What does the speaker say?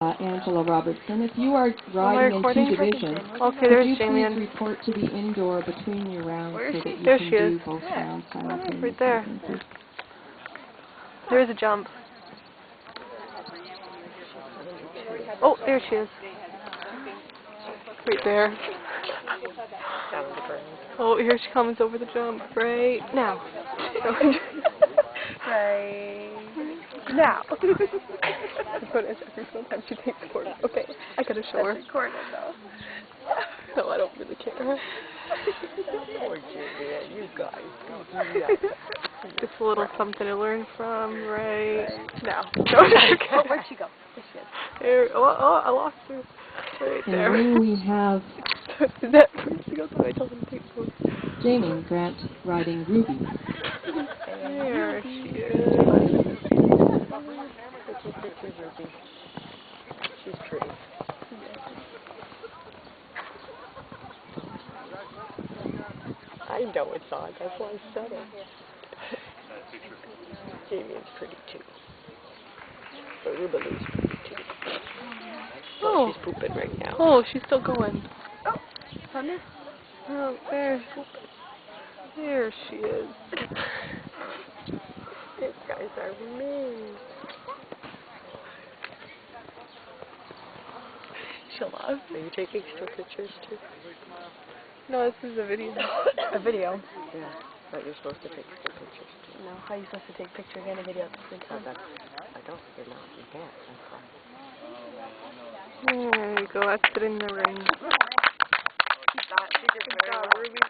Angela Robertson. If you are riding in two divisions, okay, could there's you Jamie. please report to the indoor between your rounds so that you There can she is. do both rounds simultaneously? Right there. There's a jump. Oh, there she is. Right there. Oh, here she comes over the jump. Right now. Right now. Every single time she takes photos. Okay, I gotta show her. that's recorded though. No, I don't really care. Poor Juliet, you guys. Just a little something to learn from right now. Oh, where'd she go? There she is. There. Oh, I lost her. Right And there. then we have Is that where she goes? I told him to take photos. Jamie Grant riding Ruby. There she is. Ruby. She's pretty. I know it's on, that's why I said it. Jamie is pretty too. But Rubaloo's pretty too. Oh, she's pooping right now. Oh, she's still going. Oh, thunder. Oh, there. There she is. These guys are mean. She'll laugh. Are you taking still pictures too? No, this is a video. A video? Yeah, but you're supposed to take still pictures too. No, how are you supposed to take pictures and a video at the same time? I don't, you're not, you can't, There you go, that's it in the ring. She did very well. Ruby.